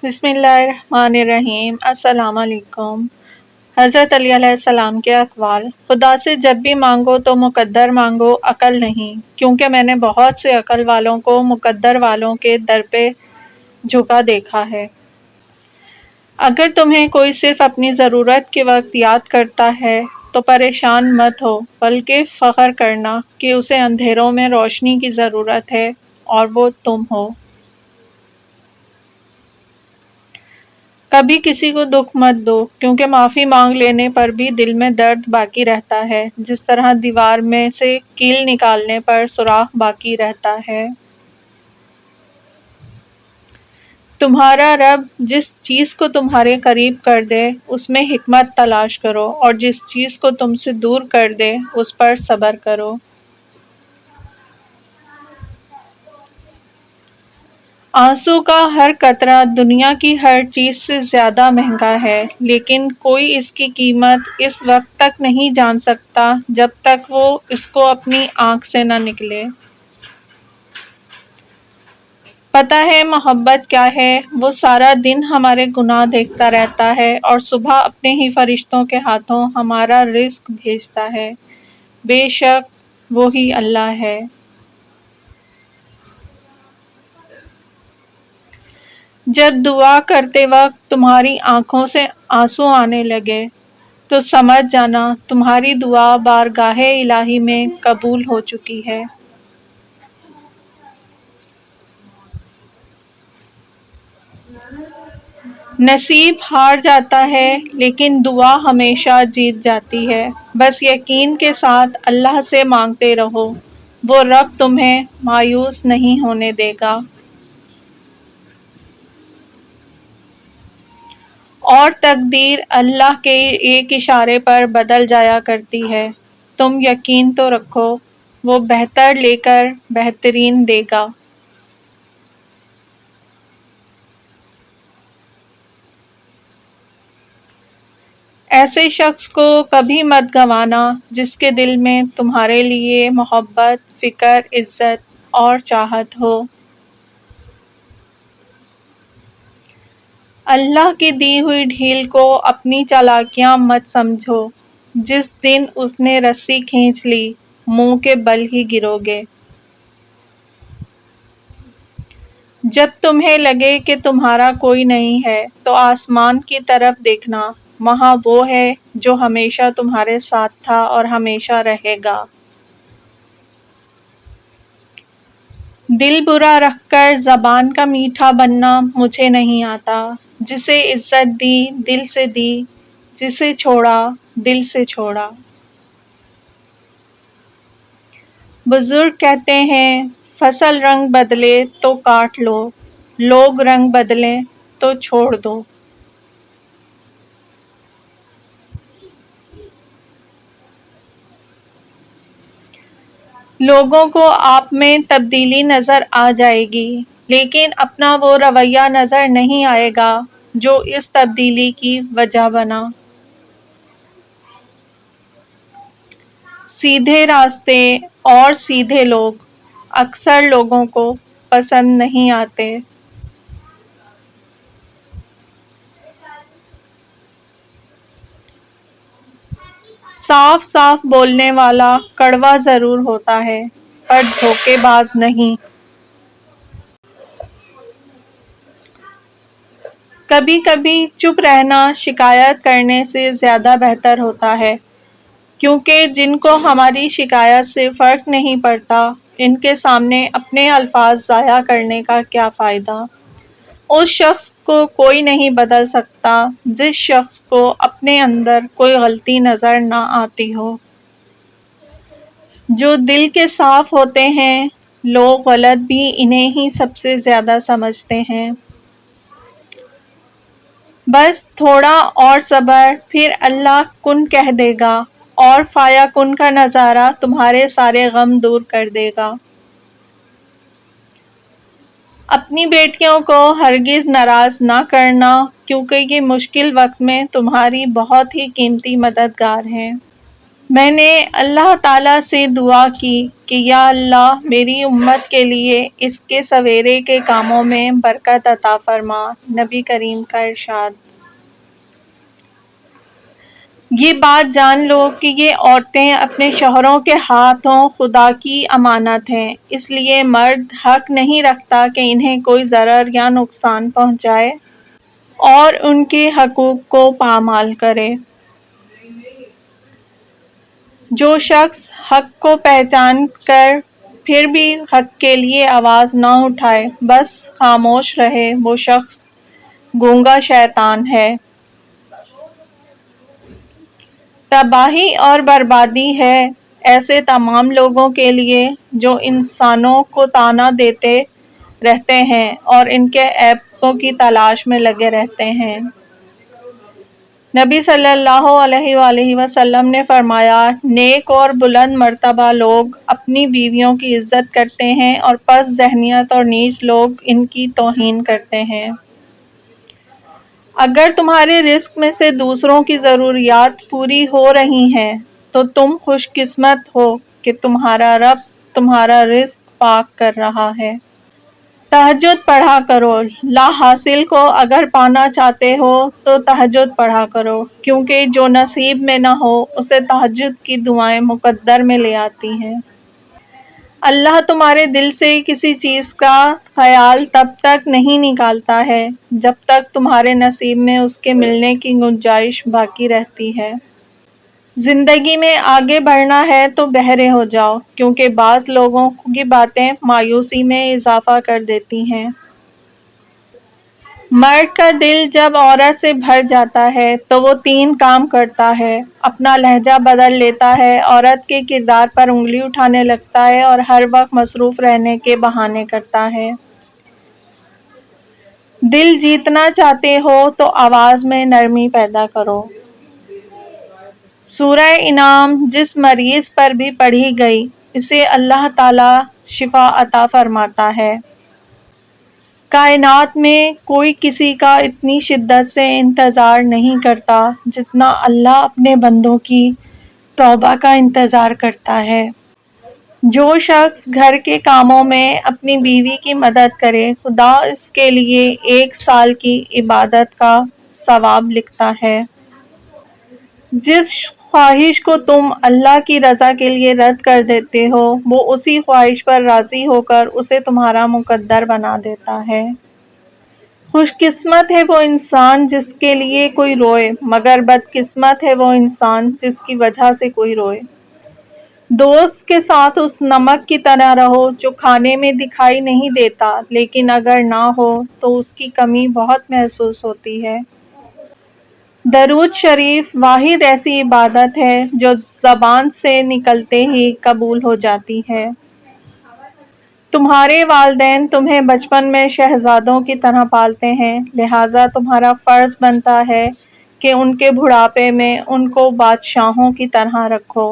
بسم اللہ الرحمن الرحیم۔ السلام علیکم۔ حضرت علی علیہ السلام کے اقوال: خدا سے جب بھی مانگو تو مقدر مانگو، عقل نہیں، کیونکہ میں نے بہت سے عقل والوں کو مقدر والوں کے در پہ جھکا دیکھا ہے۔ اگر تمہیں کوئی صرف اپنی ضرورت کے وقت یاد کرتا ہے تو پریشان مت ہو، بلکہ فخر کرنا کہ اسے اندھیروں میں روشنی کی ضرورت ہے اور وہ تم ہو۔ کبھی کسی کو دکھ مت دو، کیونکہ معافی مانگ لینے پر بھی دل میں درد باقی رہتا ہے، جس طرح دیوار میں سے کیل نکالنے پر سوراخ باقی رہتا ہے۔ تمہارا رب جس چیز کو تمہارے قریب کر دے اس میں حکمت تلاش کرو، اور جس چیز کو تم سے دور کر دے اس پر صبر کرو۔ آنسو کا ہر قطرہ دنیا کی ہر چیز سے زیادہ مہنگا ہے، لیکن کوئی اس کی قیمت اس وقت تک نہیں جان سکتا جب تک وہ اس کو اپنی آنکھ سے نہ نکلے۔ پتہ ہے محبت کیا ہے؟ وہ سارا دن ہمارے گناہ دیکھتا رہتا ہے اور صبح اپنے ہی فرشتوں کے ہاتھوں ہمارا رزق بھیجتا ہے۔ بے شک وہی اللہ ہے۔ جب دعا کرتے وقت تمہاری آنکھوں سے آنسو آنے لگے تو سمجھ جانا تمہاری دعا بارگاہ الہی میں قبول ہو چکی ہے۔ نصیب ہار جاتا ہے لیکن دعا ہمیشہ جیت جاتی ہے۔ بس یقین کے ساتھ اللہ سے مانگتے رہو، وہ رب تمہیں مایوس نہیں ہونے دے گا۔ اور تقدیر اللہ کے ایک اشارے پر بدل جایا کرتی ہے۔ تم یقین تو رکھو، وہ بہتر لے کر بہترین دے گا۔ ایسے شخص کو کبھی مت گنوانا جس کے دل میں تمہارے لیے محبت، فکر، عزت اور چاہت ہو۔ اللہ کی دی ہوئی ڈھیل کو اپنی چالاکیاں مت سمجھو، جس دن اس نے رسی کھینچ لی منہ کے بل ہی گرو گے۔ جب تمہیں لگے کہ تمہارا کوئی نہیں ہے تو آسمان کی طرف دیکھنا، وہاں وہ ہے جو ہمیشہ تمہارے ساتھ تھا اور ہمیشہ رہے گا۔ دل برا رکھ کر زبان کا میٹھا بننا مجھے نہیں آتا۔ جسے عزت دی دل سے دی، جسے چھوڑا دل سے چھوڑا۔ بزرگ کہتے ہیں فصل رنگ بدلے تو کاٹ لو، لوگ رنگ بدلیں تو چھوڑ دو۔ لوگوں کو آپ میں تبدیلی نظر آ جائے گی، لیکن اپنا وہ رویہ نظر نہیں آئے گا جو اس تبدیلی کی وجہ بنا۔ سیدھے راستے اور سیدھے لوگ اکثر لوگوں کو پسند نہیں آتے۔ صاف صاف بولنے والا کڑوا ضرور ہوتا ہے پر دھوکے باز نہیں۔ کبھی کبھی چپ رہنا شکایت کرنے سے زیادہ بہتر ہوتا ہے، کیونکہ جن کو ہماری شکایت سے فرق نہیں پڑتا ان کے سامنے اپنے الفاظ ضائع کرنے کا کیا فائدہ۔ اس شخص کو کوئی نہیں بدل سکتا جس شخص کو اپنے اندر کوئی غلطی نظر نہ آتی ہو۔ جو دل کے صاف ہوتے ہیں لوگ غلط بھی انہیں ہی سب سے زیادہ سمجھتے ہیں۔ بس تھوڑا اور صبر، پھر اللہ کن کہہ دے گا اور فایا کن کا نظارہ تمہارے سارے غم دور کر دے گا۔ اپنی بیٹیوں کو ہرگز ناراض نہ کرنا، کیونکہ یہ مشکل وقت میں تمہاری بہت ہی قیمتی مددگار ہیں۔ میں نے اللہ تعالیٰ سے دعا کی کہ یا اللہ میری امت کے لیے اس کے سویرے کے کاموں میں برکت عطا فرما۔ نبی کریم کا ارشاد۔ یہ بات جان لو کہ یہ عورتیں اپنے شوہروں کے ہاتھوں خدا کی امانت ہیں، اس لیے مرد حق نہیں رکھتا کہ انہیں کوئی ضرر یا نقصان پہنچائے اور ان کے حقوق کو پامال کرے۔ جو شخص حق کو پہچان کر پھر بھی حق کے لیے آواز نہ اٹھائے، بس خاموش رہے، وہ شخص گونگا شیطان ہے۔ تباہی اور بربادی ہے ایسے تمام لوگوں کے لیے جو انسانوں کو طعنہ دیتے رہتے ہیں اور ان کے عیبوں کی تلاش میں لگے رہتے ہیں۔ نبی صلی اللہ علیہ وآلہ وسلم نے فرمایا، نیک اور بلند مرتبہ لوگ اپنی بیویوں کی عزت کرتے ہیں اور پست ذہنیت اور نیچ لوگ ان کی توہین کرتے ہیں۔ اگر تمہارے رزق میں سے دوسروں کی ضروریات پوری ہو رہی ہیں تو تم خوش قسمت ہو کہ تمہارا رب تمہارا رزق پاک کر رہا ہے۔ تہجد پڑھا کرو، لا حاصل کو اگر پانا چاہتے ہو تو تہجد پڑھا کرو، کیونکہ جو نصیب میں نہ ہو اسے تہجد کی دعائیں مقدر میں لے آتی ہیں۔ اللہ تمہارے دل سے کسی چیز کا خیال تب تک نہیں نکالتا ہے جب تک تمہارے نصیب میں اس کے ملنے کی گنجائش باقی رہتی ہے۔ زندگی میں آگے بڑھنا ہے تو بہرے ہو جاؤ، کیونکہ بعض لوگوں کی باتیں مایوسی میں اضافہ کر دیتی ہیں۔ مرد کا دل جب عورت سے بھر جاتا ہے تو وہ 3 کام کرتا ہے: اپنا لہجہ بدل لیتا ہے، عورت کے کردار پر انگلی اٹھانے لگتا ہے اور ہر وقت مصروف رہنے کے بہانے کرتا ہے۔ دل جیتنا چاہتے ہو تو آواز میں نرمی پیدا کرو۔ سورہ انعام جس مریض پر بھی پڑھی گئی، اسے اللہ تعالیٰ شفا عطا فرماتا ہے۔ کائنات میں کوئی کسی کا اتنی شدت سے انتظار نہیں کرتا جتنا اللہ اپنے بندوں کی توبہ کا انتظار کرتا ہے۔ جو شخص گھر کے کاموں میں اپنی بیوی کی مدد کرے، خدا اس کے لیے 1 سال کی عبادت کا ثواب لکھتا ہے۔ جس خواہش کو تم اللہ کی رضا کے لیے رد کر دیتے ہو، وہ اسی خواہش پر راضی ہو کر اسے تمہارا مقدر بنا دیتا ہے۔ خوش قسمت ہے وہ انسان جس کے لیے کوئی روئے، مگر بدقسمت ہے وہ انسان جس کی وجہ سے کوئی روئے۔ دوست کے ساتھ اس نمک کی طرح رہو جو کھانے میں دکھائی نہیں دیتا لیکن اگر نہ ہو تو اس کی کمی بہت محسوس ہوتی ہے۔ درود شریف واحد ایسی عبادت ہے جو زبان سے نکلتے ہی قبول ہو جاتی ہے۔ تمہارے والدین تمہیں بچپن میں شہزادوں کی طرح پالتے ہیں، لہٰذا تمہارا فرض بنتا ہے کہ ان کے بڑھاپے میں ان کو بادشاہوں کی طرح رکھو۔